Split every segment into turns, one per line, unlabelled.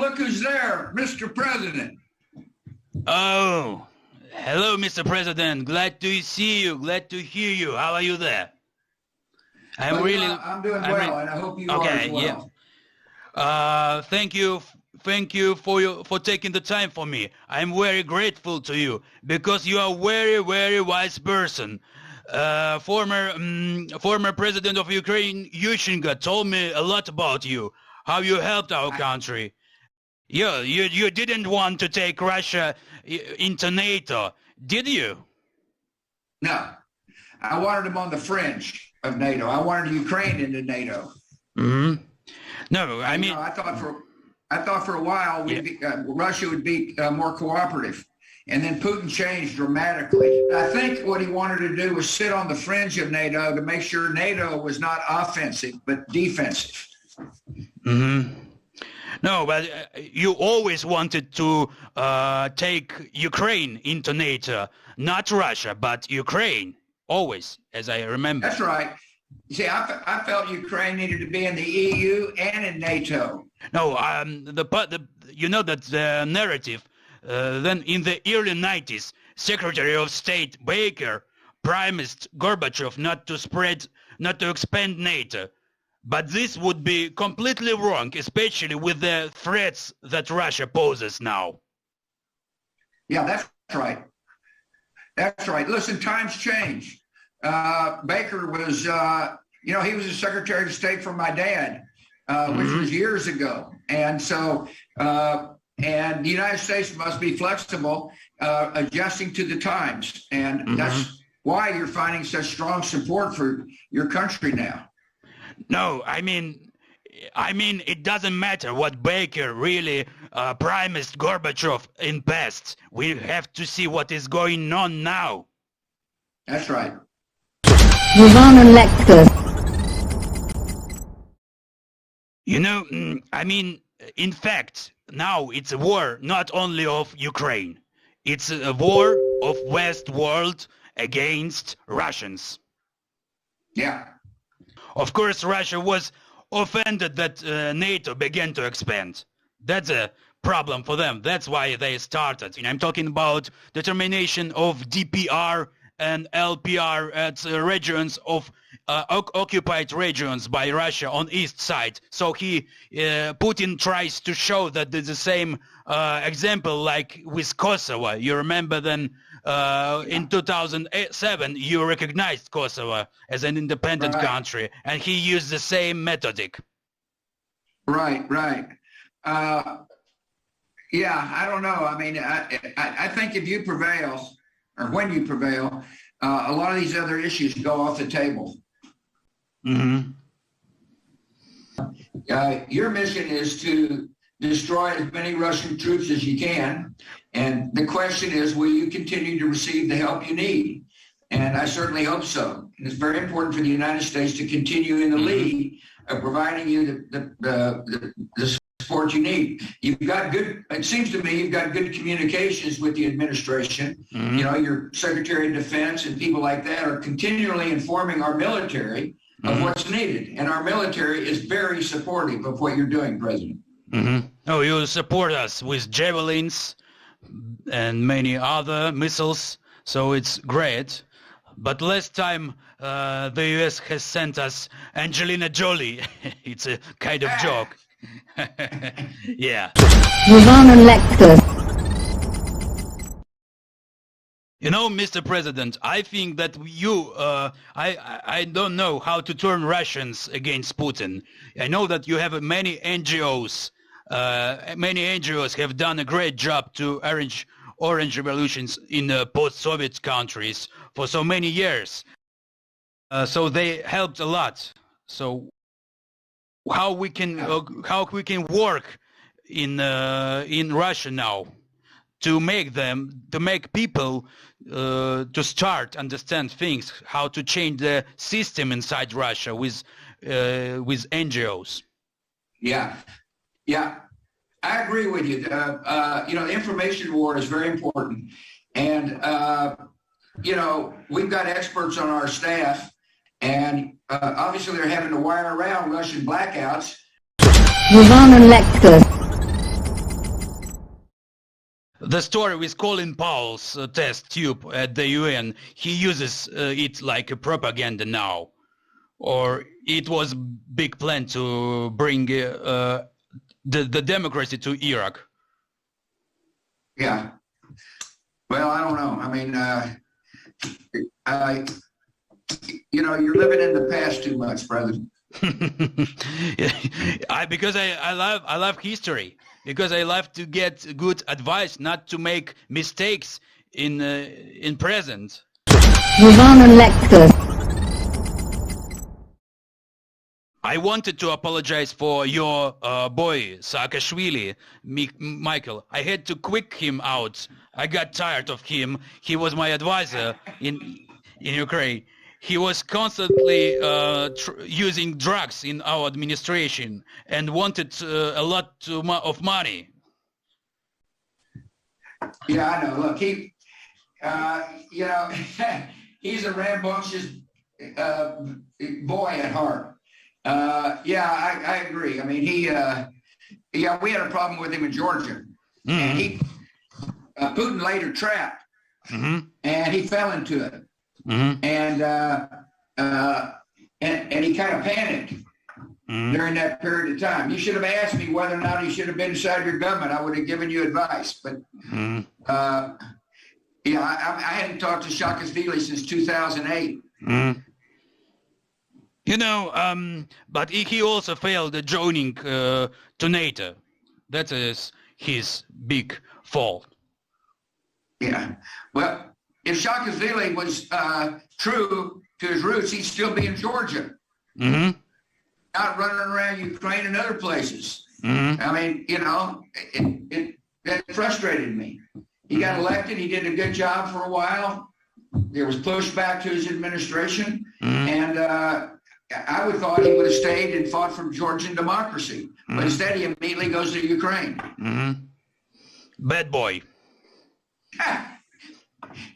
look who's there, Mr. President.
Oh, hello, Mr. President. Glad to see you. Glad to hear you. How are you there? I'm
I'm doing well, and I hope you are as well.
Yeah. Thank you for taking the time for me. I'm very grateful to you because you are very wise person. Former President of Ukraine, Yushchenko, told me a lot about you, how you helped our country. Yeah, you didn't want to take Russia into NATO, did you?
No, I wanted them on the fringe of NATO. I wanted Ukraine into NATO.
Mm-hmm. No, I mean,
I thought for a while Russia would be more cooperative, and then Putin changed dramatically. I think what he wanted to do was sit on the fringe of NATO to make sure NATO was not offensive but defensive.
Mm-hmm. No, but you always wanted to take Ukraine into NATO, not Russia, but Ukraine, always, as I remember.
That's right. See, I felt Ukraine needed to be in the EU and in NATO.
No, you know that the narrative, then in the early 90s, Secretary of State Baker promised Gorbachev not to expand NATO. But this would be completely wrong, especially with the threats that Russia poses now.
Yeah, that's right. That's right. Listen, times change. Baker was, he was a Secretary of State for my dad, which was years ago. And so, and the United States must be flexible, adjusting to the times. And that's why you're finding such strong support for your country now.
No, I mean, it doesn't matter what Baker really promised Gorbachev in past. We have to see what is going on now.
That's right.
You know, I mean, in fact, now it's a war not only of Ukraine. It's a war of West world against Russians.
Yeah.
Of course, Russia was offended that NATO began to expand. That's a problem for them. That's why they started. And I'm talking about determination of DPR and LPR at regions of occupied regions by Russia on east side. So Putin tries to show that there's the same example like with Kosovo. You remember then in 2007 you recognized Kosovo as an independent country, and he used the same methodic.
Right. Yeah, I don't know. I mean, I think if you prevail, or when you prevail, a lot of these other issues go off the table. Your mission is to destroy as many Russian troops as you can. And the question is, will you continue to receive the help you need? And I certainly hope so. And it's very important for the United States to continue in the lead of providing you the support you need. It seems to me you've got good communications with the administration. You know, your Secretary of Defense and people like that are continually informing our military of what's needed. And our military is very supportive of what you're doing, President.
Oh, you support us with javelins and many other missiles, so it's great. But last time the US has sent us Angelina Jolie. It's a kind of joke. Yeah. You know, Mr. President, I think that I don't know how to turn Russians against Putin. I know that you have many NGOs. Many NGOs have done a great job to arrange orange revolutions in post-Soviet countries for so many years. So they helped a lot. So how we can work in Russia now to make people to start understand things, how to change the system inside Russia with NGOs.
Yeah, I agree with you. The information war is very important, and we've got experts on our staff, and obviously they're having to wire around Russian blackouts.
The story with Colin Powell's test tube at the UN, he uses it like a propaganda now. Or it was big plan to bring the democracy to Iraq.
Yeah. Well, I don't know. I mean, you're living in the past too much, brother.
Because I love history. Because I love to get good advice, not to make mistakes in present. I wanted to apologize for your boy Saakashvili, Michael. I had to quick him out. I got tired of him. He was my advisor in Ukraine. He was constantly using drugs in our administration and wanted a lot of money.
Yeah, I know. Look, he's a rambunctious boy at heart. Yeah, I agree. I mean, we had a problem with him in Georgia. And Putin laid a trap, and he fell into it. And he kind of panicked during that period of time. You should have asked me whether or not he should have been inside your government. I would have given you advice. But I hadn't talked to Saakashvili since 2008.
But he also failed joining to NATO. That is his big fault.
Yeah. Well, if Saakashvili was true to his roots, he'd still be in Georgia, not running around Ukraine and other places. I mean, that frustrated me. He got elected. He did a good job for a while. There was pushback to his administration, and I would thought he would have stayed and fought for Georgian democracy. But instead, he immediately goes to Ukraine.
Bad boy.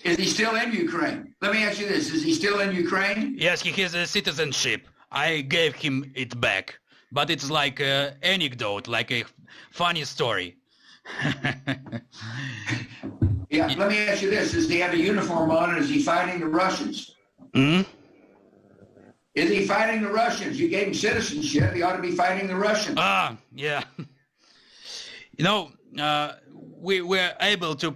Is he still in Ukraine? Let me ask you this. Is he still in Ukraine?
Yes, he has a citizenship. I gave him it back. But it's like an anecdote, like a funny story.
Yeah, let me ask you this. Does he have a uniform on and is he fighting the Russians? Is he fighting the Russians? You gave him citizenship. He ought to be fighting the Russians.
Yeah. We were able to,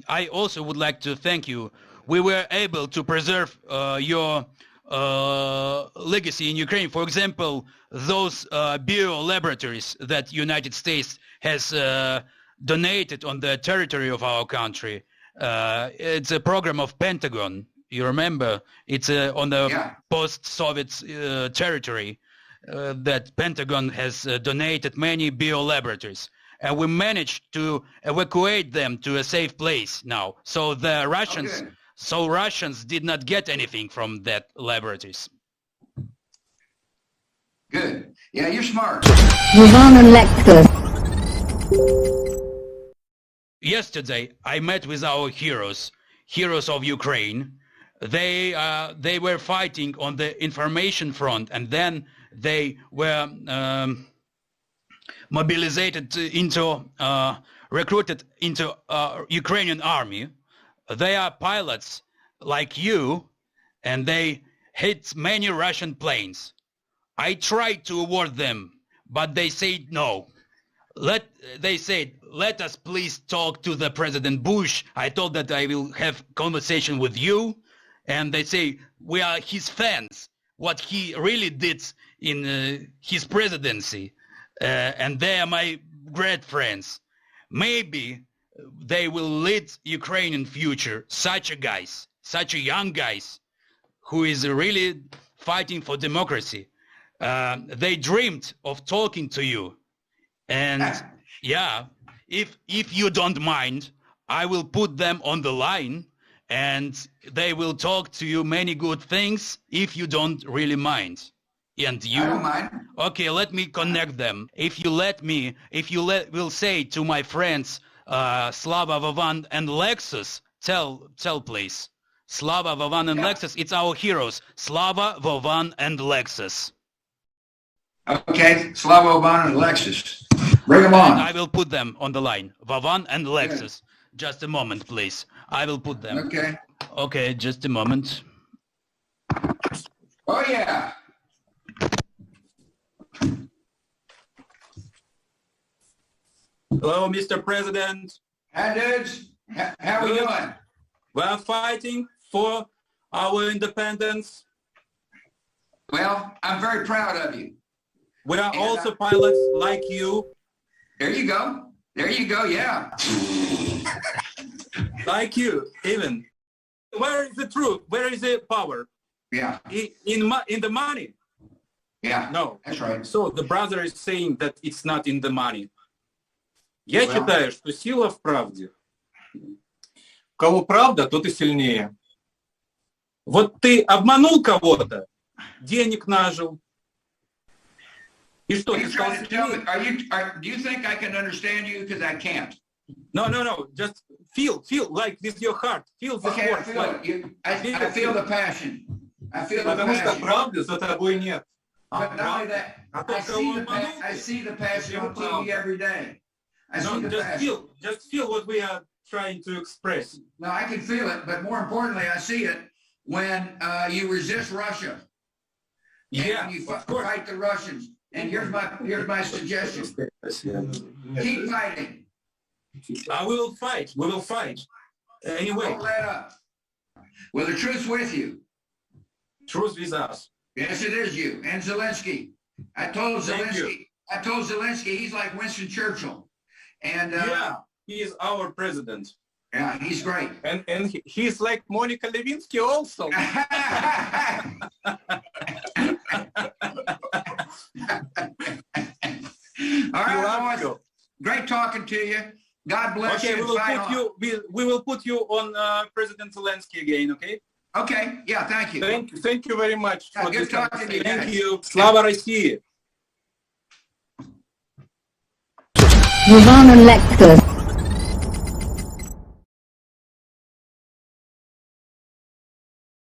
I also would like to thank you. We were able to preserve your legacy in Ukraine. For example, those Bio Laboratories that United States has donated on the territory of our country. It's a program of Pentagon. You remember? It's on the post-Soviet territory that Pentagon has donated many Bio Laboratories. And we managed to evacuate them to a safe place now. So the Russians, Russians did not get anything from that laboratories.
Good. Yeah, you're smart.
Yesterday, I met with our heroes of Ukraine. They were fighting on the information front, and then they were recruited into Ukrainian army. They are pilots like you, and they hit many Russian planes. I tried to award them, but they said no. They said, let us please talk to the President Bush. I told that I will have conversation with you, and they say we are his fans. What he really did in his presidency. And they are my great friends. Maybe they will lead Ukraine in future. Such a young guys, who is really fighting for democracy. They dreamed of talking to you, and yeah, if you don't mind, I will put them on the line, and they will talk to you many good things if you don't really mind. And you?
I don't mind.
Okay, let me connect them. If you will say to my friends, Slava, Vovan, and Lexus, tell please. Slava, Vovan, and Lexus, it's our heroes. Slava, Vovan, and Lexus.
Okay, Slava, Vovan, and Lexus. Bring them on.
I will put them on the line. Vavan and Lexus. Just a moment, please. I will put them.
Okay.
Okay, just a moment.
Oh, yeah.
Hello, Mr. President.
Hi, dudes. How we doing?
We are fighting for our independence.
Well, I'm very proud of you.
We are also pilots like you.
There you go. There you go. Yeah.
Like you, even. Where is the truth? Where is the power?
Yeah.
In the money?
Yeah.
No.
That's right.
So the brother is saying that it's not in the money. Я считаю, что сила в правде. Кого правда, тот и сильнее. Вот ты обманул кого-то, денег нажил. И что, ты стал сильнее?
Do you think I can understand you? Because I can't.
No. Just feel like with your heart. Feel the
Okay, I
force.
feel it. I feel the passion. I feel the
Потому что
passion.
правды за тобой нет.
But not only that, I see the passion on TV every day. I see the passion.
Just feel what we are trying to express.
No, I can feel it, but more importantly, I see it when you resist Russia.
Yeah,
And you fight the Russians. And here's my suggestion. Keep fighting.
I will fight. We will fight. Anyway.
Don't let up. Well, the truth's with you.
Truth with us.
Yes, it is you. And Zelensky. I told Zelensky he's like Winston Churchill. And
yeah, he is our president.
Yeah, he's great.
And he's like Monica Lewinsky also.
All right, boys. Great talking to you. God bless you.
We will put you on President Zelensky again, okay?
Okay. Yeah, thank you.
Thank you very much. For
good talking to you.
Thank you. Slava России.
Ivano Lectus.